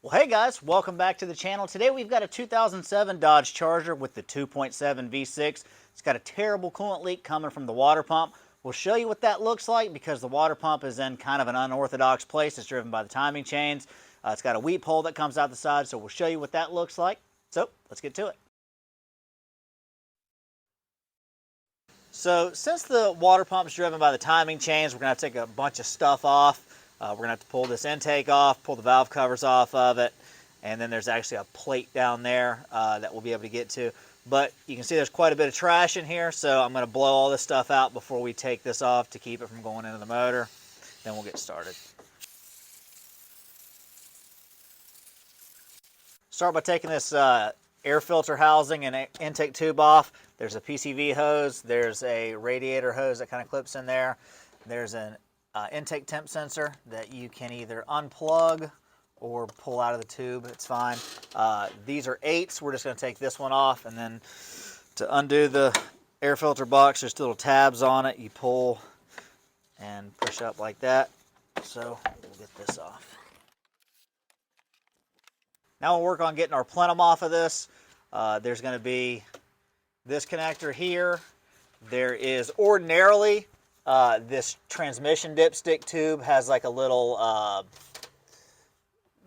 Well, hey guys, welcome back to the channel. Today we've got a 2007 Dodge Charger with the 2.7 V6. It's got a terrible coolant leak coming from the water pump. We'll show you what that looks like because the water pump is in kind of an unorthodox place. It's driven by the timing chains. It's got a weep hole that comes out the side, so we'll show you what that looks like. So let's get to it. So since the water pump is driven by the timing chains, we're going to take a bunch of stuff off. We're going to have to pull this intake off, pull the valve covers off of it, and then there's actually a plate down there that we'll be able to get to. But you can see there's quite a bit of trash in here, so I'm going to blow all this stuff out before we take this off to keep it from going into the motor. Then we'll get started. Start by taking this air filter housing and intake tube off. There's a PCV hose, there's a radiator hose that kind of clips in there. There's an intake temp sensor that you can either unplug or pull out of the tube. It's fine. These are 8s. We're just going to take this one off, and then to undo the air filter box, there's little tabs on it. You pull and push up like that. So we'll get this off. Now we'll work on getting our plenum off of this. There's going to be this connector here. There is ordinarily this transmission dipstick tube has like a little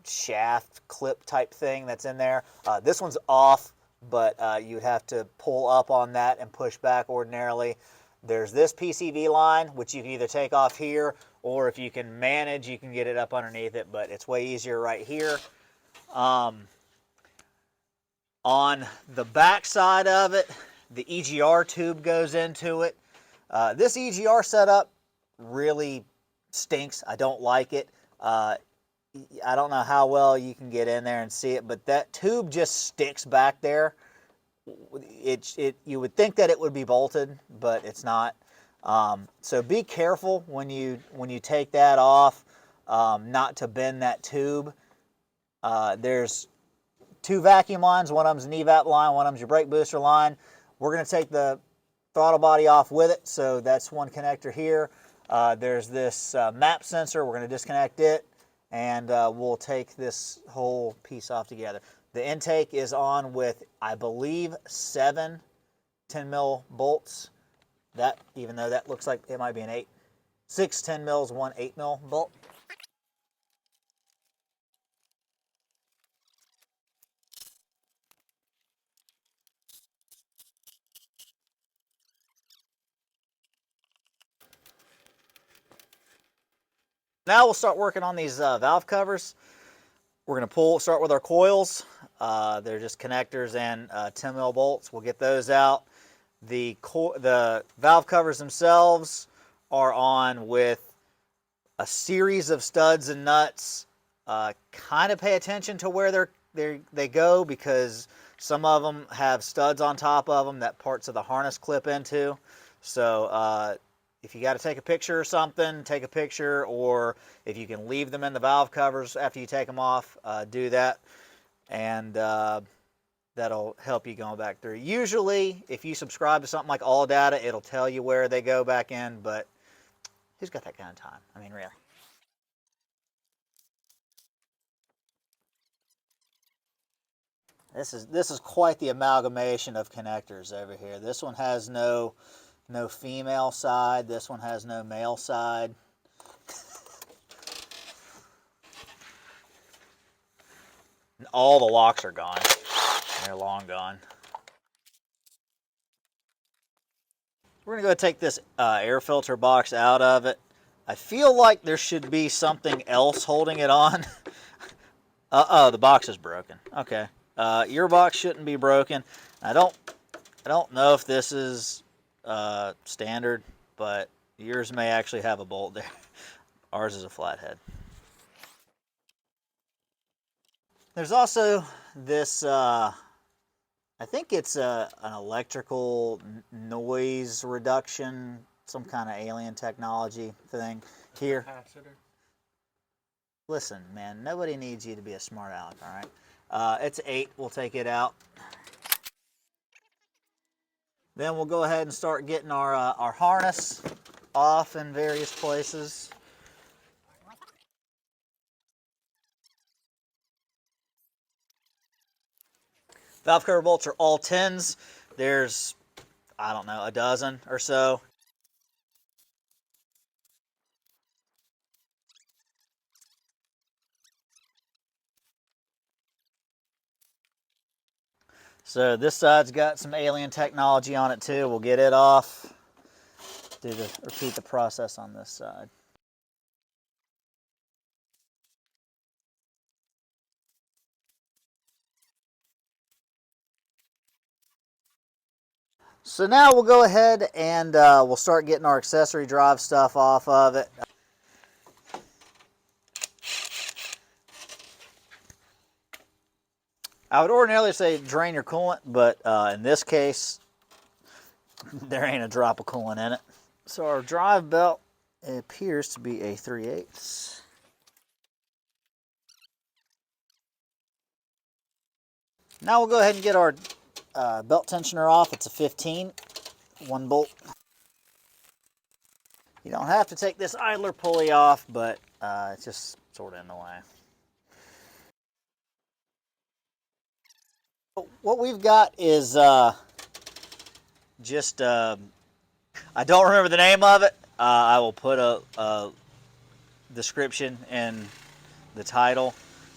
shaft clip type thing that's in there. This one's off, but you'd have to pull up on that and push back ordinarily. There's this PCV line, which you can either take off here, or if you can manage, you can get it up underneath it, but it's way easier right here. On the back side of it, the EGR tube goes into it. This EGR setup really stinks. I don't like it. I don't know how well you can get in there and see it, but that tube just sticks back there. You would think that it would be bolted, but it's not. So be careful when you take that off, not to bend that tube. There's 2 vacuum lines. One of them's an evap line, one of them's your brake booster line. We're going to take the throttle body off with it, so that's one connector here. There's this map sensor. We're going to disconnect it, and we'll take this whole piece off together. The intake is on with, I believe, 7 10mm bolts. That, even though that looks like it might be an 8. 6 10mm, 1 8mm bolt. Now we'll start working on these valve covers. We're going to start with our coils. They're just connectors and 10mm bolts. We'll get those out. The valve covers themselves are on with a series of studs and nuts. Kind of pay attention to where they go, because some of them have studs on top of them that parts of the harness clip into. So if you got to take a picture or something, take a picture, or if you can leave them in the valve covers after you take them off, do that, and that'll help you going back through. Usually, if you subscribe to something like All Data, it'll tell you where they go back in, but who's got that kind of time? I mean, really. This is quite the amalgamation of connectors over here. This one has no female side. This one has no male side. And all the locks are gone. They're long gone. We're going to go take this air filter box out of it. I feel like there should be something else holding it on. Uh-oh, the box is broken. Okay. Your box shouldn't be broken. I don't know if this is standard, but yours may actually have a bolt there. Ours is a flathead. There's also this, I think it's an electrical noise reduction, some kind of alien technology thing here. Capacitor. Listen, man, nobody needs you to be a smart aleck, all right? It's 8. We'll take it out. Then we'll go ahead and start getting our harness off in various places. Valve cover bolts are all 10s. There's, I don't know, a dozen or so. So this side's got some alien technology on it too. We'll get it off. Repeat the process on this side. So now we'll go ahead and we'll start getting our accessory drive stuff off of it. I would ordinarily say drain your coolant, but in this case, there ain't a drop of coolant in it. So our drive belt appears to be a 3/8. Now we'll go ahead and get our belt tensioner off. It's a 15, 1 bolt. You don't have to take this idler pulley off, but it's just sort of in the way. What we've got is just, I don't remember the name of it. I will put a description in the title.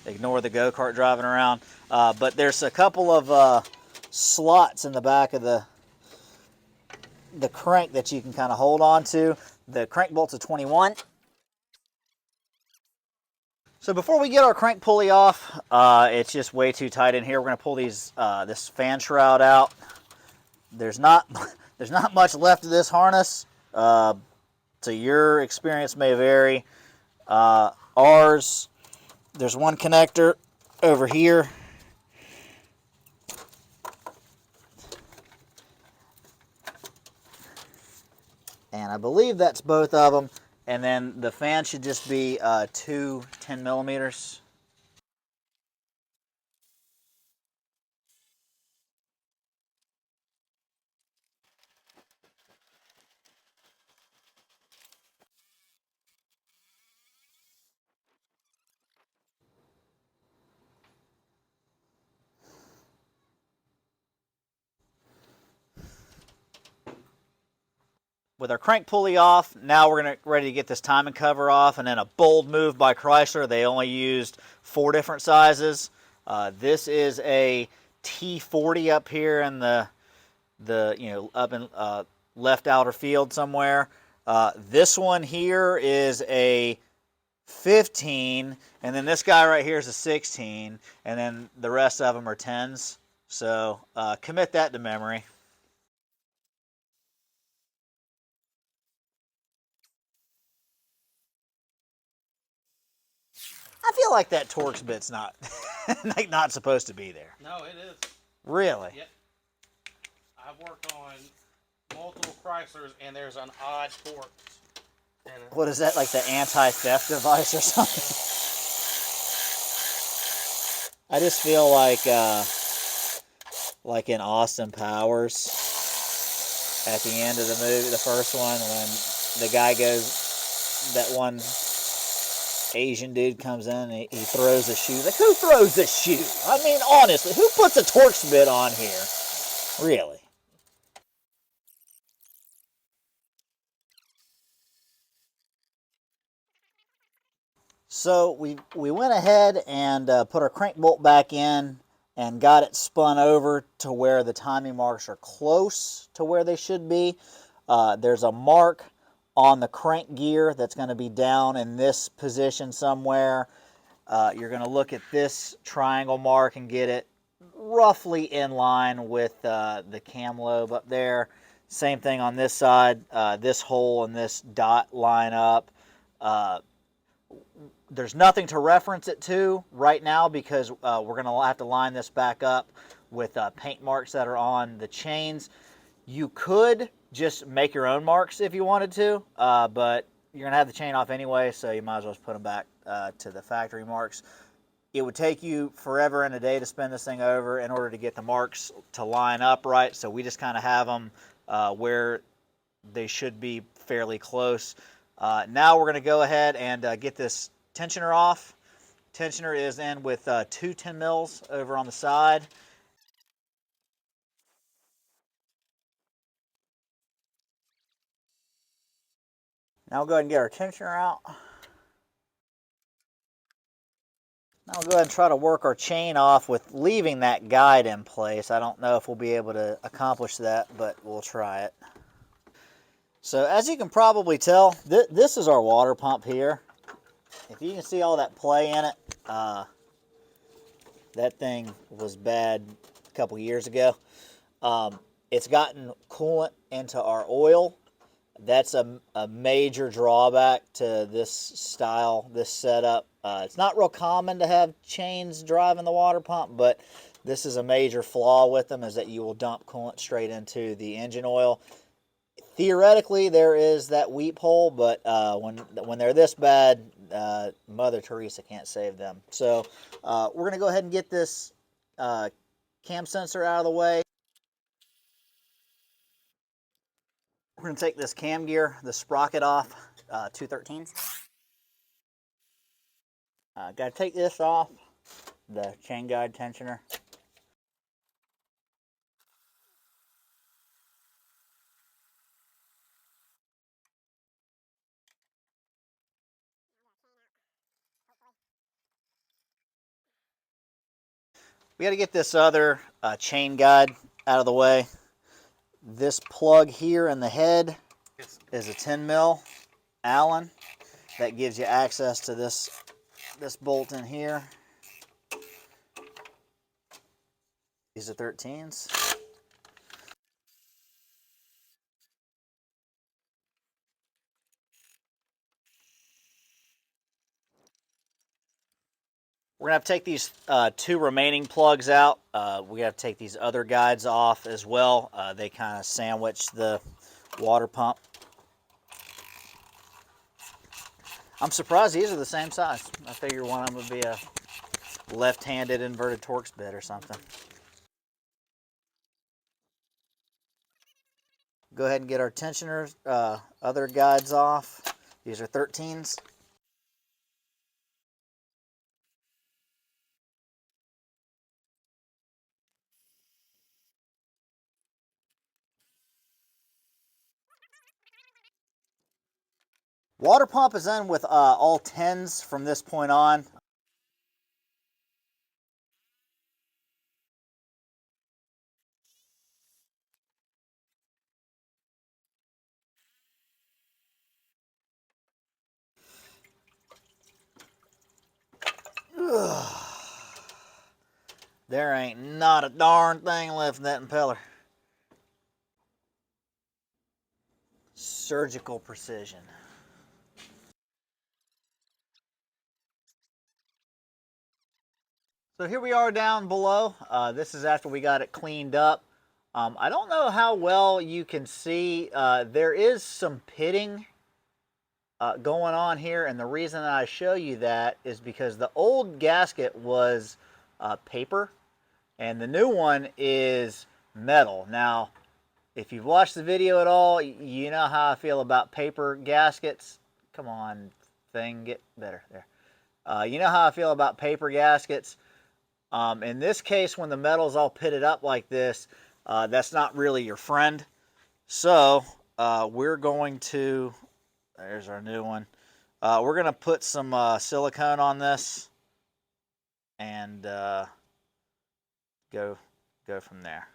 Ignore the go-kart driving around. But there's a couple of slots in the back of the crank that you can kind of hold on to. The crank bolt's a 21. So before we get our crank pulley off, it's just way too tight in here. We're going to pull this fan shroud out. There's not much left of this harness. So your experience may vary. Ours, there's one connector over here. And I believe that's both of them. And then the fan should just be 2 10 millimeters. With our crank pulley off, now we're ready to get this timing cover off, and then a bold move by Chrysler. They only used 4 different sizes. This is a T40 up here in the up in left outer field somewhere. This one here is a 15, and then this guy right here is a 16, and then the rest of them are 10s. So commit that to memory. I feel like that Torx bit's not not supposed to be there. No, it is. Really? Yep. I've worked on multiple Chryslers, and there's an odd Torx. What is that, like the anti-theft device or something? I just feel like in Austin Powers at the end of the movie, the first one, when the guy goes, that one Asian dude comes in and he throws a shoe. Like, who throws a shoe? I mean, honestly, who puts a Torx bit on here? Really? So we went ahead and put our crank bolt back in and got it spun over to where the timing marks are close to where they should be. There's a mark on the crank gear that's going to be down in this position somewhere. You're going to look at this triangle mark and get it roughly in line with the cam lobe up there. Same thing on this side. This hole and this dot line up. There's nothing to reference it to right now because we're going to have to line this back up with paint marks that are on the chains. You could just make your own marks if you wanted to, but you're going to have the chain off anyway, so you might as well just put them back to the factory marks. It would take you forever and a day to spin this thing over in order to get the marks to line up right, so we just kind of have them where they should be fairly close. Now we're going to go ahead and get this tensioner off. Tensioner is in with 2 10 mils over on the side. Now we'll go ahead and get our tensioner out. Now we'll go ahead and try to work our chain off with leaving that guide in place. I don't know if we'll be able to accomplish that, but we'll try it. So as you can probably tell, this is our water pump here. If you can see all that play in it, that thing was bad a couple years ago. It's gotten coolant into our oil. That's a major drawback to this style, this setup. It's not real common to have chains driving the water pump, but this is a major flaw with them, is that you will dump coolant straight into the engine oil. Theoretically, there is that weep hole, but when they're this bad, Mother Teresa can't save them. So we're going to go ahead and get this cam sensor out of the way. We're going to take this cam gear, the sprocket off, 213s. Got to take this off, the chain guide tensioner. We got to get this other chain guide out of the way. This plug here in the head is a 10 mil Allen. That gives you access to this bolt in here. These are 13s. We're going to have to take these two remaining plugs out. We have to take these other guides off as well. They kind of sandwich the water pump. I'm surprised these are the same size. I figured one of them would be a left-handed inverted Torx bit or something. Go ahead and get our tensioners, other guides off. These are 13s. Water pump is in with all 10s from this point on. Ugh. There ain't not a darn thing left in that impeller. Surgical precision. So here we are down below. This is after we got it cleaned up. I don't know how well you can see. There is some pitting going on here, and the reason I show you that is because the old gasket was paper, and the new one is metal. Now, if you've watched the video at all, you know how I feel about paper gaskets. Come on, thing, get better there. You know how I feel about paper gaskets. In this case, when the metal's all pitted up like this, that's not really your friend. So we're going to, there's our new one. We're going to put some silicone on this and go from there.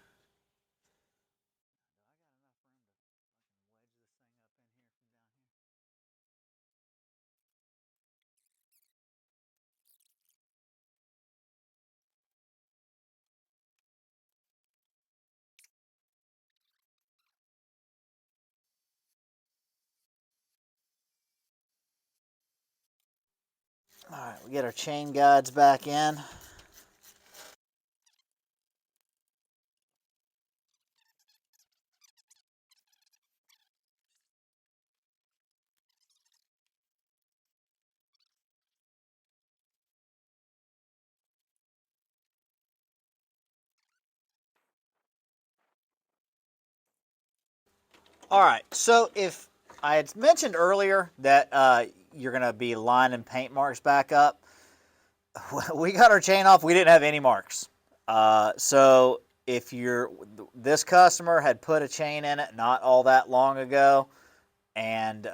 All right, we get our chain guides back in. All right, so if I had mentioned earlier that you're going to be lining paint marks back up, we got our chain off, we didn't have any marks. So if this customer had put a chain in it not all that long ago, and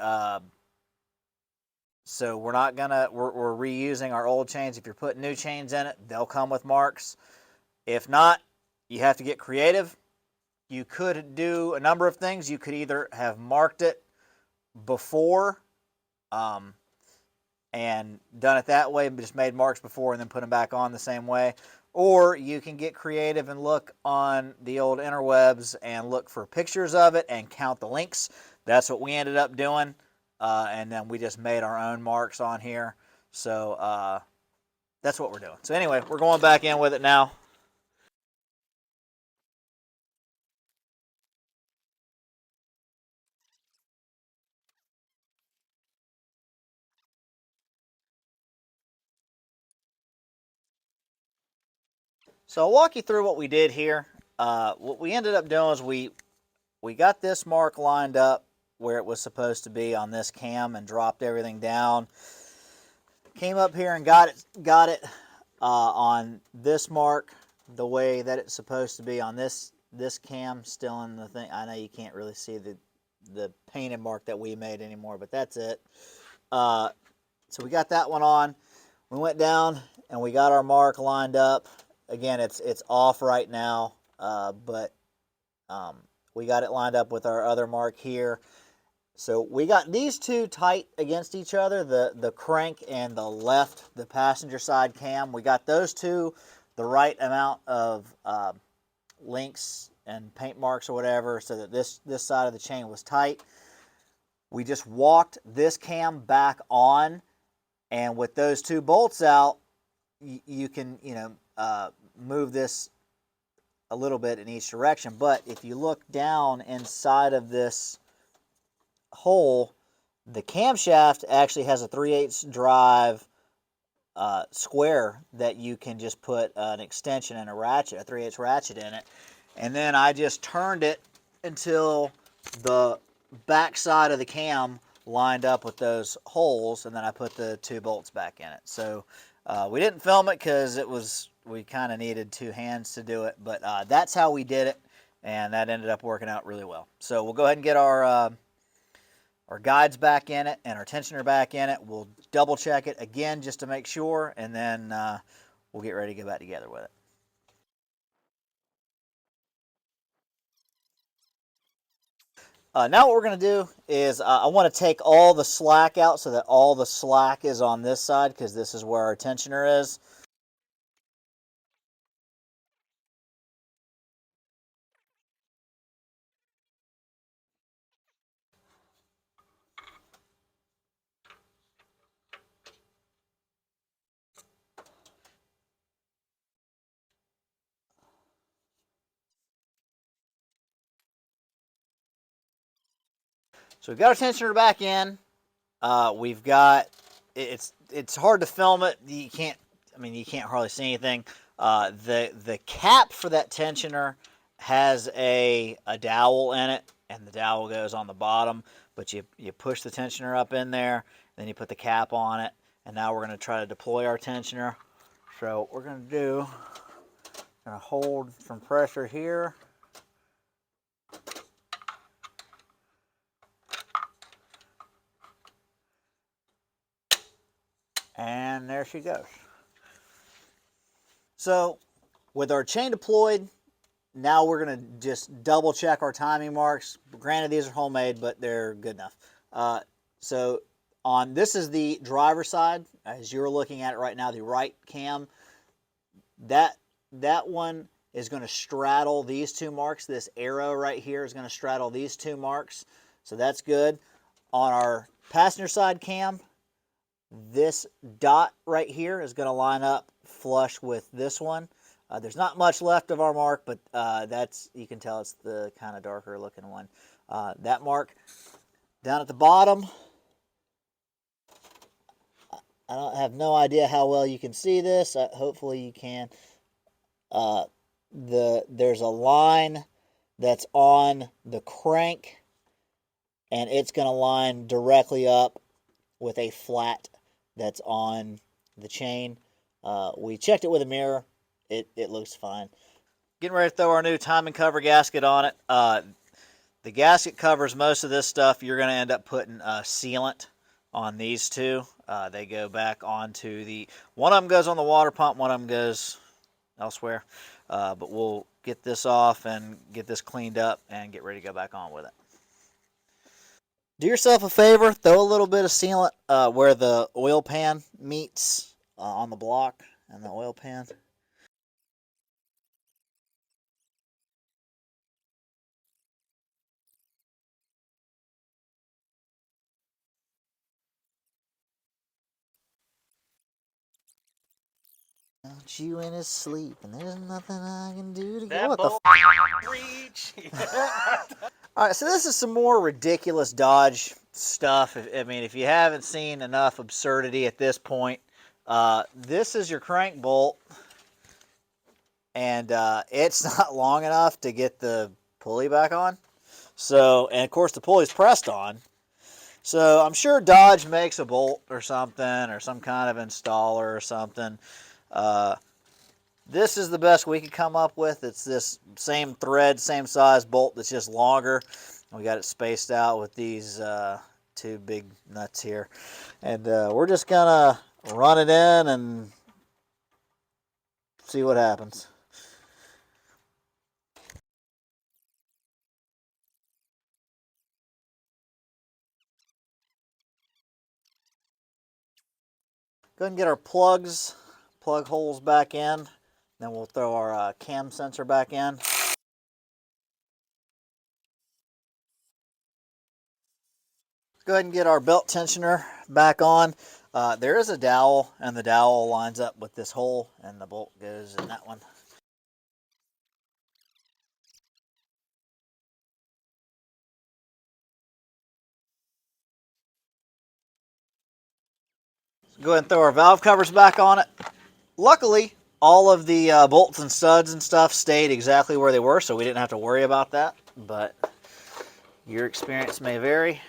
So we're not gonna, we're reusing our old chains. If you're putting new chains in it, they'll come with marks. If not, you have to get creative. You could do a number of things. You could either have marked it before and done it that way, but just made marks before and then put them back on the same way. Or you can get creative and look on the old interwebs and look for pictures of it and count the links. That's what we ended up doing. And then we just made our own marks on here. So that's what we're doing. So anyway, we're going back in with it now. So I'll walk you through what we did here. What we ended up doing is we got this mark lined up where it was supposed to be on this cam and dropped everything down. Came up here and got it on this mark the way that it's supposed to be on this cam, still in the thing. I know you can't really see the painted mark that we made anymore, but that's it. So we got that one on. We went down and we got our mark lined up. Again, it's off right now, but we got it lined up with our other mark here. So we got these two tight against each other, the crank and the passenger side cam. We got those two the right amount of links and paint marks or whatever, so that this side of the chain was tight. We just walked this cam back on, and with those two bolts out, you can move this a little bit in each direction. But if you look down inside of this hole, the camshaft actually has a 3/8 drive square that you can just put an extension and a 3/8 ratchet in it. And then I just turned it until the back side of the cam lined up with those holes, and then I put the two bolts back in it. So we didn't film it because we kind of needed two hands to do it, but that's how we did it, and that ended up working out really well. So we'll go ahead and get our guides back in it and our tensioner back in it. We'll double check it again just to make sure, and then we'll get ready to get back together with it. Now what we're going to do is I want to take all the slack out so that all the slack is on this side, because this is where our tensioner is. So we've got our tensioner back in. We've got it's hard to film it. You can't hardly see anything. The cap for that tensioner has a dowel in it, and the dowel goes on the bottom. But you push the tensioner up in there, then you put the cap on it, and now we're going to try to deploy our tensioner. So what we're going to do, going to hold some pressure here. And there she goes. So with our chain deployed, now we're going to just double check our timing marks. Granted, these are homemade, but they're good enough. So this is the driver side, as you're looking at it right now, the right cam. That one is going to straddle these two marks. This arrow right here is going to straddle these two marks. So that's good. On our passenger side cam, this dot right here is going to line up flush with this one. There's not much left of our mark, but you can tell it's the kind of darker looking one. That mark down at the bottom, I have no idea how well you can see this. Hopefully you can. There's a line that's on the crank, and it's going to line directly up with a flat that's on the chain. We checked it with a mirror. It looks fine. Getting ready to throw our new timing cover gasket on it. The gasket covers most of this stuff. You're going to end up putting sealant on these two. They go back onto the, one of them goes on the water pump, one of them goes elsewhere. But we'll get this off and get this cleaned up and get ready to go back on with it. Do yourself a favor, throw a little bit of sealant where the oil pan meets on the block and the oil pan. Got you in his sleep, and there's nothing I can do to get. What the reach. All right, so this is some more ridiculous Dodge stuff. I mean, if you haven't seen enough absurdity at this point, this is your crank bolt, and it's not long enough to get the pulley back on. So, and of course the pulley's pressed on. So I'm sure Dodge makes a bolt or something, or some kind of installer or something. This is the best we could come up with. It's this same thread, same size bolt that's just longer. We got it spaced out with these two big nuts here. And we're just gonna run it in and see what happens. Go ahead and get our plug holes back in. Then we'll throw our cam sensor back in. Go ahead and get our belt tensioner back on. There is a dowel, and the dowel lines up with this hole, and the bolt goes in that one. So go ahead and throw our valve covers back on it. Luckily, all of the bolts and studs and stuff stayed exactly where they were, so we didn't have to worry about that, but your experience may vary.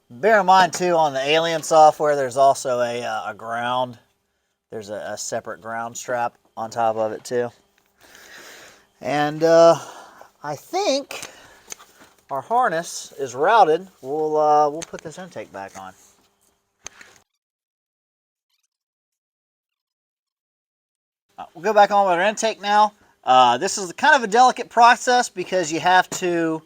Bear in mind too, on the Alien software, there's also a ground. There's a separate ground strap on top of it too. And I think our harness is routed. We'll put this intake back on. We'll go back on with our intake now. This is kind of a delicate process because you have to,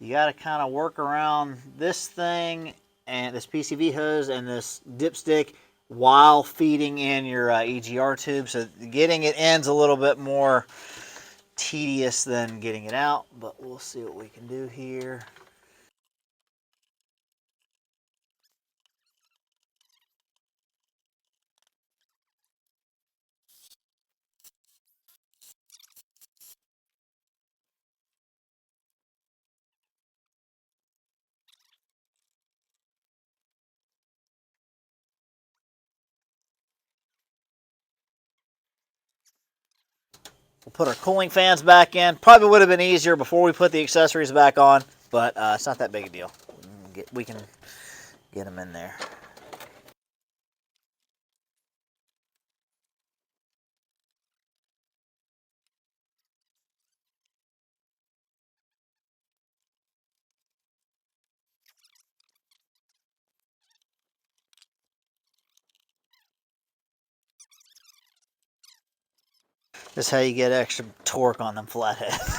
you got to kind of work around this thing and this PCV hose and this dipstick while feeding in your EGR tube. So getting it in's a little bit more tedious than getting it out, but we'll see what we can do here. We'll put our cooling fans back in. Probably would have been easier before we put the accessories back on, but it's not that big a deal. We can get them in there. This is how you get extra torque on them flatheads.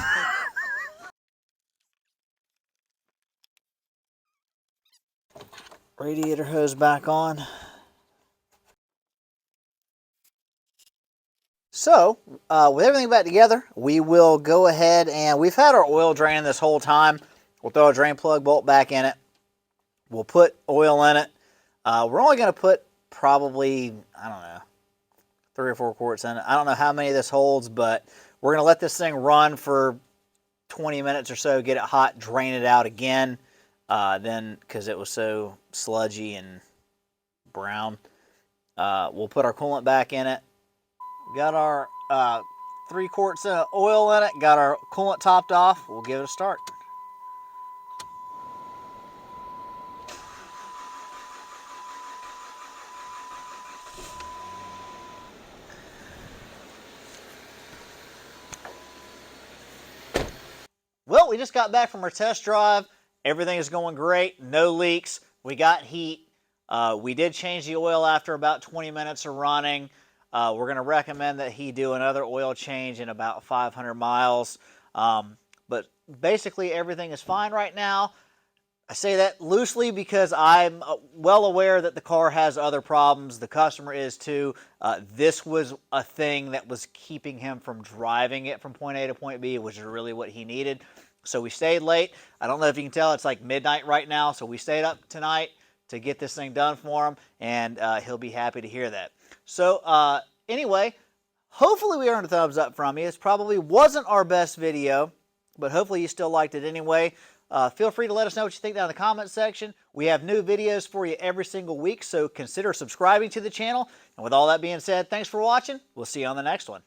Radiator hose back on. So, with everything back together, we will go ahead and we've had our oil drain this whole time. We'll throw a drain plug bolt back in it. We'll put oil in it. We're only going to put probably, I don't know, 3 or 4 quarts in it. I don't know how many this holds, but we're going to let this thing run for 20 minutes or so, get it hot, drain it out again. Then, because it was so sludgy and brown, we'll put our coolant back in it. Got our 3 quarts of oil in it, got our coolant topped off. We'll give it a start. Well, we just got back from our test drive. Everything is going great. No leaks. We got heat. We did change the oil after about 20 minutes of running. We're going to recommend that he do another oil change in about 500 miles. But basically, everything is fine right now. I say that loosely because I'm well aware that the car has other problems. The customer is too. This was a thing that was keeping him from driving it from point A to point B, which is really what he needed. So we stayed late. I don't know if you can tell, it's like midnight right now. So we stayed up tonight to get this thing done for him, and he'll be happy to hear that. So anyway, hopefully we earned a thumbs up from you. This probably wasn't our best video, but hopefully you still liked it anyway. Feel free to let us know what you think down in the comment section. We have new videos for you every single week, so consider subscribing to the channel. And with all that being said, thanks for watching. We'll see you on the next one.